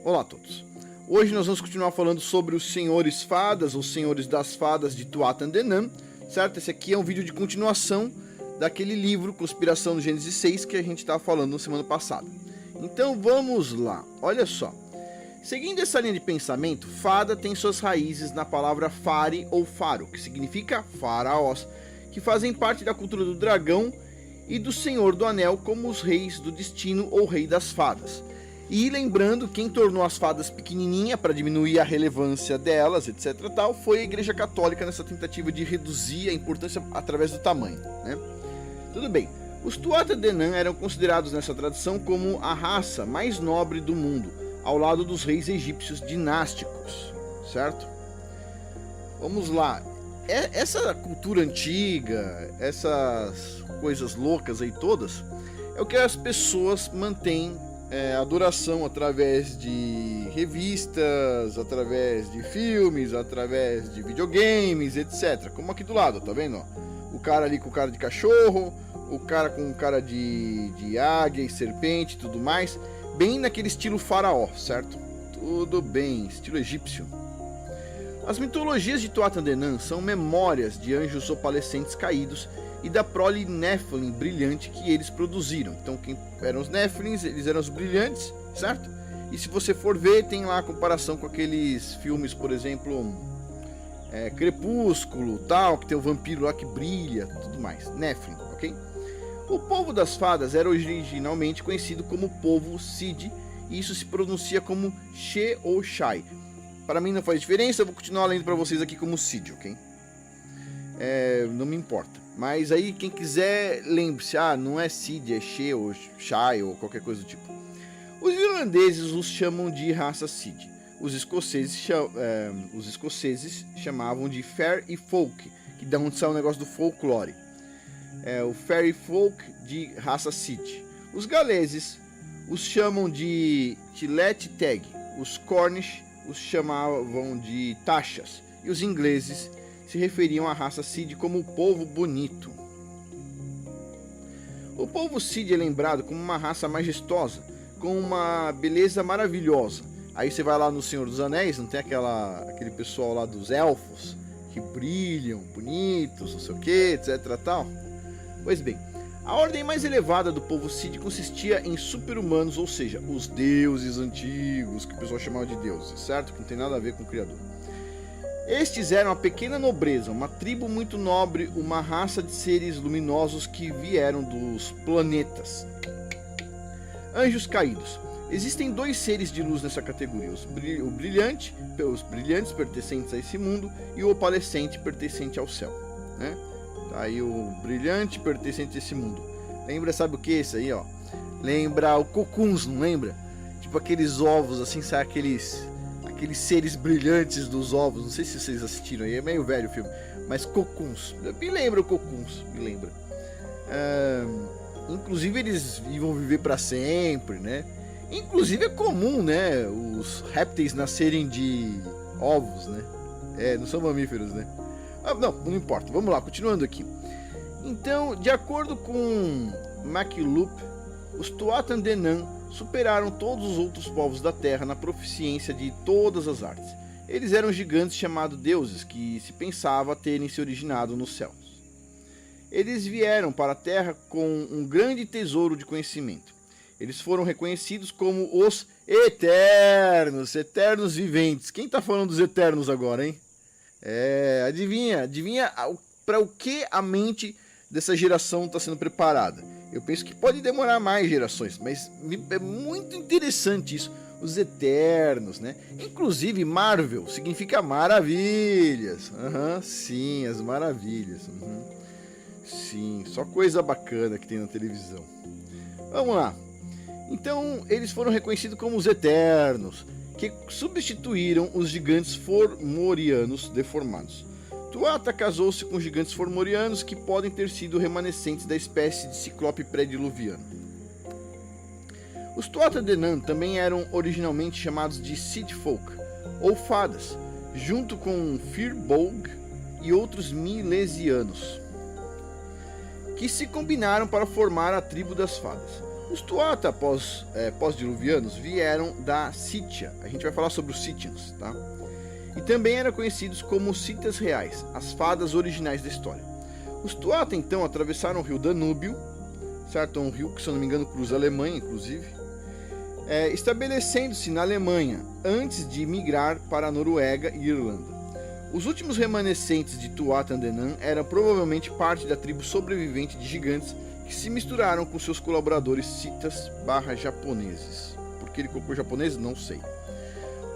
Olá a todos. Hoje nós vamos continuar falando sobre os Senhores Fadas, ou Senhores das Fadas de Tuatha Dé Nam, certo? Esse aqui é um vídeo de continuação daquele livro Conspiração do Gênesis 6 que a gente estava falando na semana passada. Então vamos lá, olha só. Seguindo essa linha de pensamento, fada tem suas raízes na palavra fari ou faro, que significa faraós, que fazem parte da cultura do dragão e do Senhor do Anel como os reis do destino ou rei das fadas. E lembrando, quem tornou as fadas pequenininha para diminuir a relevância delas, etc. tal, foi a Igreja Católica nessa tentativa de reduzir a importância através do tamanho, né? Tudo bem, os Tuatha Dé Nam eram considerados nessa tradição como a raça mais nobre do mundo, ao lado dos reis egípcios dinásticos, certo? Vamos lá, essa cultura antiga, essas coisas loucas aí todas, é o que as pessoas mantêm adoração através de revistas, através de filmes, através de videogames, etc. Como aqui do lado, tá vendo? O cara ali com cara de cachorro, o cara com cara de águia e serpente e tudo mais, bem naquele estilo faraó, certo? Tudo bem, estilo egípcio. As mitologias de Tuatha Dé Nam são memórias de anjos opalescentes caídos e da prole Nephilim brilhante que eles produziram. Então quem eram os Nephilims, eles eram os brilhantes, certo? E se você for ver, tem lá a comparação com aqueles filmes, por exemplo, Crepúsculo, tal, que tem o vampiro lá que brilha, tudo mais, Nephilim, ok? O povo das fadas era originalmente conhecido como povo Cid, e isso se pronuncia como She ou Shai. Para mim não faz diferença, eu vou continuar lendo para vocês aqui como Cid, ok? Não me importa. Mas aí quem quiser, lembre-se, não é Cid, é She ou Shai ou qualquer coisa do tipo. Os irlandeses os chamam de raça Cid. Os escoceses chamavam de Fair e Folk, que dá onde sai o negócio do folclore. O Fairy Folk de raça Cid. Os galeses os chamam de Tilet Teg. Os Cornish os chamavam de Taxas. E os ingleses se referiam à raça Cid como o povo bonito. O povo Cid é lembrado como uma raça majestosa, com uma beleza maravilhosa. Aí você vai lá no Senhor dos Anéis, não tem aquele pessoal lá dos elfos que brilham, bonitos, não sei o que, etc. tal? Pois bem, a ordem mais elevada do povo Cid consistia em super-humanos, ou seja, os deuses antigos, que o pessoal chamava de deuses, certo? Que não tem nada a ver com o Criador. Estes eram a pequena nobreza, uma tribo muito nobre, uma raça de seres luminosos que vieram dos planetas. Anjos caídos. Existem dois seres de luz nessa categoria, os brilhantes pertencentes a esse mundo e o opalescente pertencente ao céu, né? Tá aí o brilhante pertencente a esse mundo. Lembra, sabe o que é isso aí, ó? Lembra o cocuns, não lembra? Tipo aqueles ovos assim, sabe aqueles seres brilhantes dos ovos, não sei se vocês assistiram aí, é meio velho o filme, mas cocuns, me lembra o cocuns, me lembra. Inclusive eles vão viver para sempre, né? Inclusive é comum, né, os répteis nascerem de ovos, né? Não são mamíferos, né? Não importa, vamos lá, continuando aqui. Então, de acordo com MacLup, os Tuatha Dé Nam superaram todos os outros povos da Terra na proficiência de todas as artes. Eles eram gigantes chamados deuses, que se pensava terem se originado nos céus. Eles vieram para a Terra com um grande tesouro de conhecimento. Eles foram reconhecidos como os eternos viventes. Quem está falando dos eternos agora, hein? Adivinha para o que a mente dessa geração está sendo preparada. Eu penso que pode demorar mais gerações, mas é muito interessante isso. Os eternos, né? Inclusive Marvel significa maravilhas. Sim, as maravilhas. Sim, só coisa bacana que tem na televisão. Vamos lá. Então eles foram reconhecidos como os eternos, que substituíram os gigantes formorianos deformados. Tuatha casou-se com gigantes formorianos que podem ter sido remanescentes da espécie de ciclope pré-diluviano. Os Tuatha Dé Nam também eram originalmente chamados de Cid Folk, ou fadas, junto com Firbolg e outros milesianos, que se combinaram para formar a tribo das fadas. Os Tuatha pós-diluvianos vieram da Sítia. A gente vai falar sobre os Sítians, tá? E também eram conhecidos como Citas Reais, as fadas originais da história. Os Tuatha então atravessaram o rio Danúbio, certo? Um rio que, se eu não me engano, cruza a Alemanha, inclusive, estabelecendo-se na Alemanha antes de migrar para a Noruega e Irlanda. Os últimos remanescentes de Tuatha Danann eram provavelmente parte da tribo sobrevivente de gigantes que se misturaram com seus colaboradores citas/japoneses. Por que ele colocou japoneses? Não sei.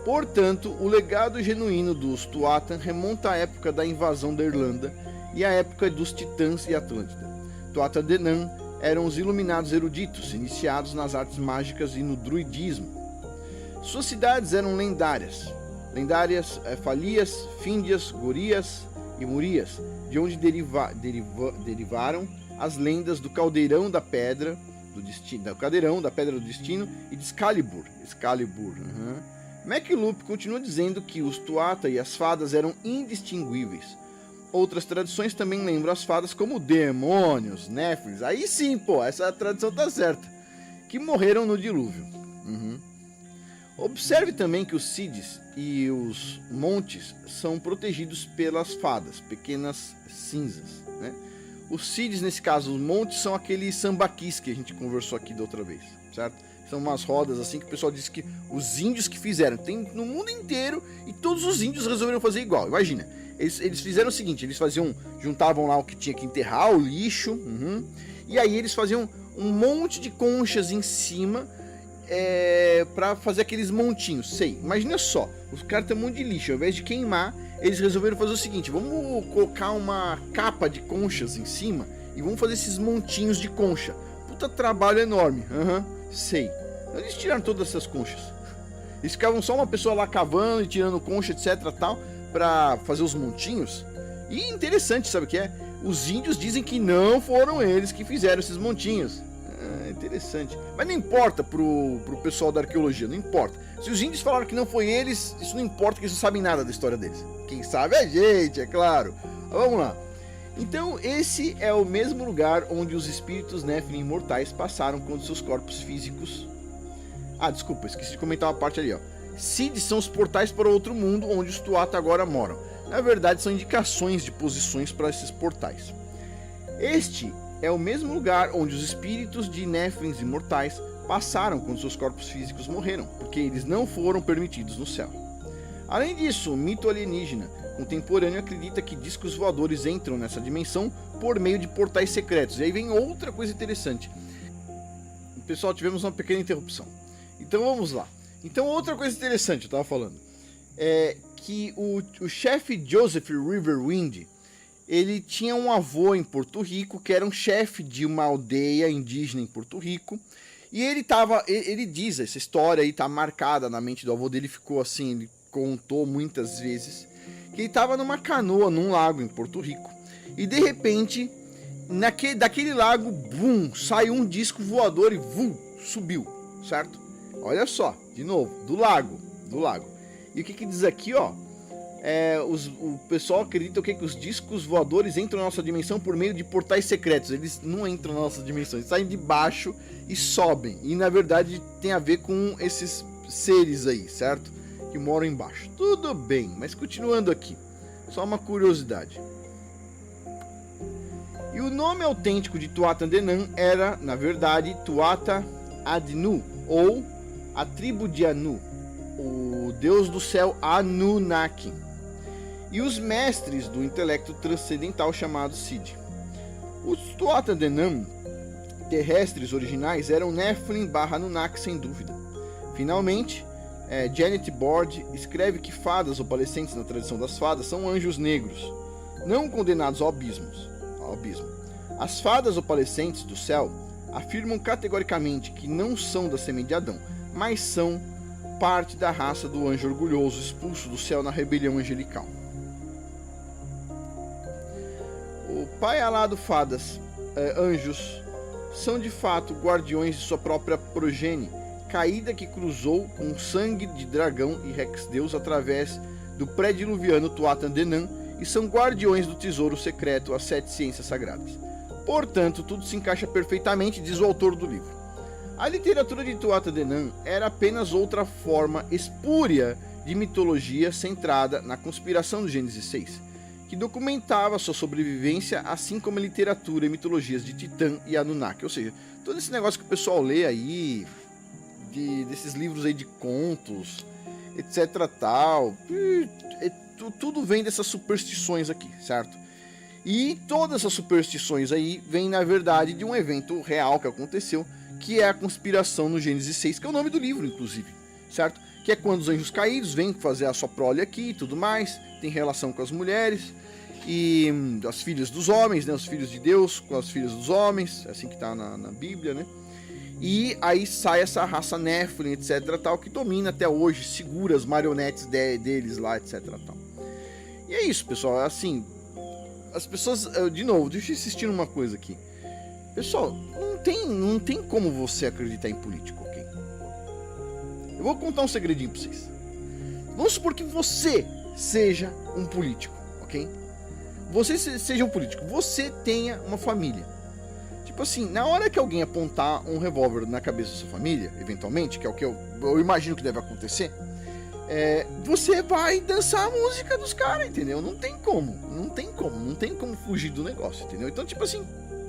Portanto, o legado genuíno dos Tuatha remonta à época da invasão da Irlanda e à época dos Titãs e Atlântida. Tuatha Danann eram os iluminados eruditos, iniciados nas artes mágicas e no druidismo. Suas cidades eram lendárias, Falias, Fíndias, Gorias e Murias, de onde derivaram as lendas do Caldeirão da Pedra do Destino e de Excalibur. MacLup continua dizendo que os Tuatha e as fadas eram indistinguíveis. Outras tradições também lembram as fadas como demônios, néflins. Aí sim, essa tradição tá certa. Que morreram no dilúvio. Observe também que os Cides e os montes são protegidos pelas fadas, pequenas cinzas, né? Os Cides, nesse caso, os montes, são aqueles sambaquis que a gente conversou aqui da outra vez, certo? São umas rodas assim que o pessoal diz que os índios que fizeram, tem no mundo inteiro, e todos os índios resolveram fazer igual. Imagina, eles fizeram o seguinte, eles juntavam lá o que tinha que enterrar, o lixo, e aí eles faziam um monte de conchas em cima, para fazer aqueles montinhos. Imagina só, os caras têm um monte de lixo, ao invés de queimar, eles resolveram fazer o seguinte: vamos colocar uma capa de conchas em cima e vamos fazer esses montinhos de concha. Puta trabalho enorme. Eles tiraram todas essas conchas. Eles ficavam só uma pessoa lá cavando e tirando concha, etc, tal, para fazer os montinhos. E interessante, sabe o que é? Os índios dizem que não foram eles que fizeram esses montinhos. Interessante. Mas não importa pro pessoal da arqueologia, não importa. Se os índios falaram que não foi eles, isso não importa, porque eles não sabem nada da história deles. Quem sabe é a gente, é claro. Vamos lá. Então, esse é o mesmo lugar onde os espíritos Nephilim imortais passaram quando seus corpos físicos... desculpa, esqueci de comentar uma parte ali, ó. Cides são os portais para o outro mundo, onde os Tuatha agora moram. Na verdade, são indicações de posições para esses portais. Este é o mesmo lugar onde os espíritos de Néfilins imortais passaram quando seus corpos físicos morreram, porque eles não foram permitidos no céu. Além disso, o mito alienígena contemporâneo acredita que discos voadores entram nessa dimensão por meio de portais secretos. E aí vem outra coisa interessante. Pessoal, tivemos uma pequena interrupção. Então vamos lá. Então outra coisa interessante, eu estava falando, é que o chefe Joseph Riverwind, ele tinha um avô em Porto Rico, que era um chefe de uma aldeia indígena em Porto Rico, e ele diz, essa história aí tá marcada na mente do avô dele, ficou assim, ele contou muitas vezes, que ele estava numa canoa num lago em Porto Rico, e de repente, daquele lago, bum, saiu um disco voador e subiu, certo? Olha só, de novo, do lago. E o que diz aqui, ó? O pessoal acredita que os discos voadores entram na nossa dimensão por meio de portais secretos. Eles não entram na nossa dimensão, eles saem de baixo e sobem. E na verdade tem a ver com esses seres aí, certo? Que moram embaixo. Tudo bem, mas continuando aqui, só uma curiosidade. E o nome autêntico de Tuatha Danann era, na verdade, Tuatha Adnu, ou a tribo de Anu, o deus do céu Anunnaki, e os mestres do intelecto transcendental chamados Cid. Os Tuatha Danann terrestres originais eram Nephilim/Anunnaki, sem dúvida. Finalmente, Janet Bord escreve que fadas opalescentes na tradição das fadas são anjos negros, não condenados ao abismo. As fadas opalescentes do céu afirmam categoricamente que não são da semente de Adão, mas são parte da raça do anjo orgulhoso expulso do céu na rebelião angelical. O pai alado fadas, anjos, são de fato guardiões de sua própria progenie, caída que cruzou com sangue de dragão e rex-deus através do pré-diluviano Tuatha Danann, e são guardiões do tesouro secreto, as 7 ciências sagradas. Portanto, tudo se encaixa perfeitamente, diz o autor do livro. A literatura de Tuatha Dé Nam era apenas outra forma espúria de mitologia centrada na conspiração do Gênesis 6, que documentava sua sobrevivência, assim como a literatura e mitologias de Titã e Anunnaki. Ou seja, todo esse negócio que o pessoal lê aí, desses livros aí de contos, etc tal, tudo vem dessas superstições aqui, certo? E todas essas superstições aí vêm, na verdade, de um evento real que aconteceu, que é a conspiração no Gênesis 6, que é o nome do livro, inclusive, certo? Que é quando os anjos caídos vêm fazer a sua prole aqui e tudo mais, tem relação com as mulheres, e as filhas dos homens, né? Os filhos de Deus com as filhas dos homens, assim que tá na Bíblia, né? E aí sai essa raça Nephilim, etc tal, que domina até hoje, segura as marionetes deles lá, etc tal. E é isso, pessoal, assim, as pessoas, de novo, deixa eu insistir numa coisa aqui. Pessoal, não tem como você acreditar em político, ok? Eu vou contar um segredinho pra vocês. Vamos supor que você seja um político, ok? Você seja um político, você tenha uma família. Tipo assim, na hora que alguém apontar um revólver na cabeça da sua família, eventualmente, que é o que eu imagino que deve acontecer, você vai dançar a música dos caras, entendeu? Não tem como fugir do negócio, entendeu? Então, tipo assim,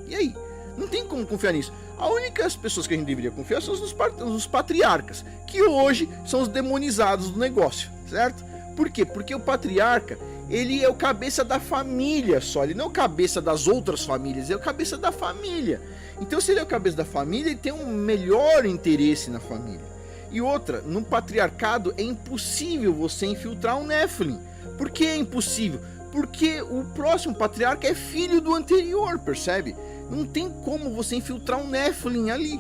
e aí? Não tem como confiar nisso. As únicas pessoas que a gente deveria confiar são os patriarcas, que hoje são os demonizados do negócio, certo? Por quê? Porque o patriarca, ele é o cabeça da família só, ele não é o cabeça das outras famílias, ele é o cabeça da família. Então, se ele é o cabeça da família, ele tem um melhor interesse na família. E outra, no patriarcado é impossível você infiltrar um Nephilim. Por que é impossível? Porque o próximo patriarca é filho do anterior, percebe? Não tem como você infiltrar um Nephilim ali.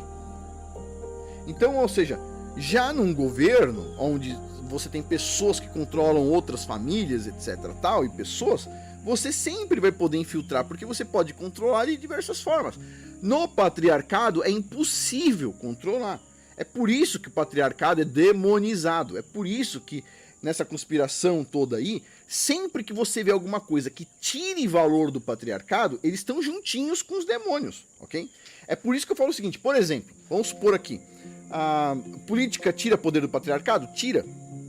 Então, ou seja, já num governo onde você tem pessoas que controlam outras famílias, etc, tal, e pessoas, você sempre vai poder infiltrar, porque você pode controlar de diversas formas. No patriarcado é impossível controlar. É por isso que o patriarcado é demonizado. É por isso que nessa conspiração toda aí, sempre que você vê alguma coisa que tire valor do patriarcado, eles estão juntinhos com os demônios, ok? É por isso que eu falo o seguinte, por exemplo, vamos supor aqui, a política tira poder do patriarcado? Tira,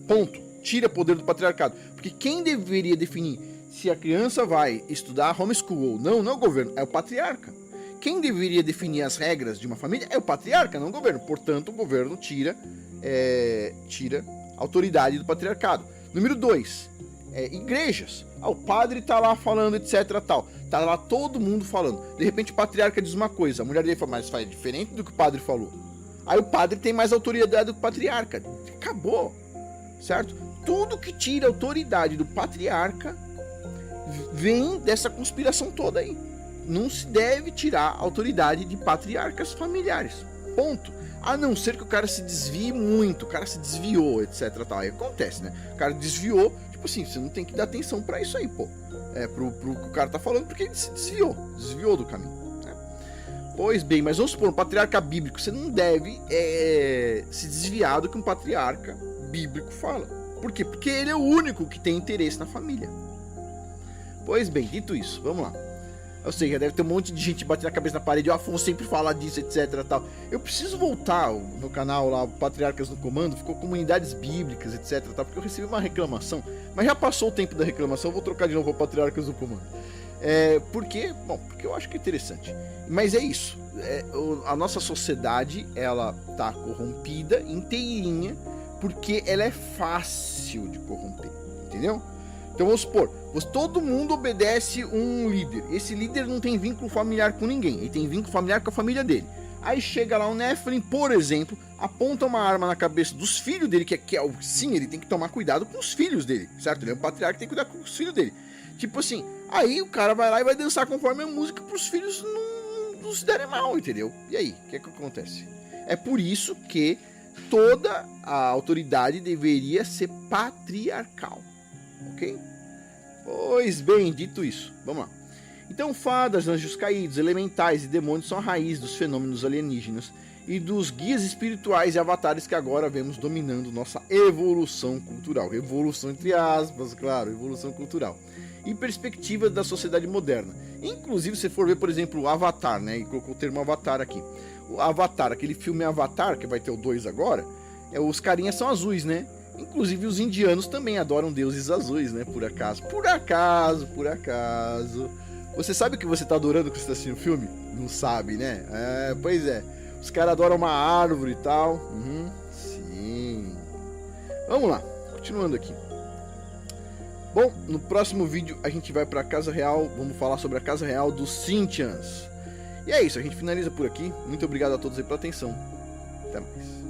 ponto, tira poder do patriarcado. Porque quem deveria definir se a criança vai estudar homeschool ou não é o governo, é o patriarca. Quem deveria definir as regras de uma família é o patriarca, não o governo. Portanto, o governo tira a autoridade do patriarcado. Número 2, igrejas. O padre tá lá falando, etc, tal. Tá lá todo mundo falando. De repente o patriarca diz uma coisa, a mulher dele fala, mas faz diferente do que o padre falou. Aí o padre tem mais autoridade do que o patriarca. Acabou, certo? Tudo que tira a autoridade do patriarca vem dessa conspiração toda aí. Não se deve tirar a autoridade de patriarcas familiares. Ponto. A não ser que o cara se desvie muito, o cara se desviou, etc. Tal. Aí acontece, né? O cara desviou, tipo assim, você não tem que dar atenção pra isso aí, pô. Pro que o cara tá falando, porque ele se desviou do caminho. Né? Pois bem, mas vamos supor, um patriarca bíblico, você não deve se desviar do que um patriarca bíblico fala. Por quê? Porque ele é o único que tem interesse na família. Pois bem, dito isso, vamos lá. Eu sei, já deve ter um monte de gente batendo a cabeça na parede, o Afonso sempre fala disso, etc, tal. Eu preciso voltar no canal lá, Patriarcas no Comando, ficou comunidades bíblicas, etc, tal, porque eu recebi uma reclamação, mas já passou o tempo da reclamação, eu vou trocar de novo para Patriarcas no Comando. Por quê? Bom, porque eu acho que é interessante. Mas é isso, a nossa sociedade, ela tá corrompida inteirinha, porque ela é fácil de corromper, entendeu? Então vamos supor, todo mundo obedece um líder. Esse líder não tem vínculo familiar com ninguém, ele tem vínculo familiar com a família dele. Aí chega lá o Nephilim, por exemplo, aponta uma arma na cabeça dos filhos dele, sim, ele tem que tomar cuidado com os filhos dele, certo? Ele é um patriarca, tem que cuidar com os filhos dele. Tipo assim, aí o cara vai lá e vai dançar conforme a música para os filhos não se derem mal, entendeu? E aí, o que acontece? É por isso que toda a autoridade deveria ser patriarcal. Ok? Pois bem, dito isso, vamos lá. Então, fadas, anjos caídos, elementais e demônios são a raiz dos fenômenos alienígenas e dos guias espirituais e avatares que agora vemos dominando nossa evolução cultural. Revolução entre aspas, claro, evolução cultural. E perspectivas da sociedade moderna. Inclusive, se for ver, por exemplo, o Avatar, né? E colocou o termo Avatar aqui. O Avatar, aquele filme Avatar, que vai ter o 2 agora, os carinhas são azuis, né? Inclusive os indianos também adoram deuses azuis, né? Por acaso. Por acaso, por acaso. Você sabe o que você tá adorando quando você tá assistindo o filme? Não sabe, né? Pois é. Os caras adoram uma árvore e tal. Sim. Vamos lá, continuando aqui. Bom, no próximo vídeo a gente vai pra Casa Real. Vamos falar sobre a Casa Real dos Sintians. E é isso, a gente finaliza por aqui. Muito obrigado a todos aí pela atenção. Até mais.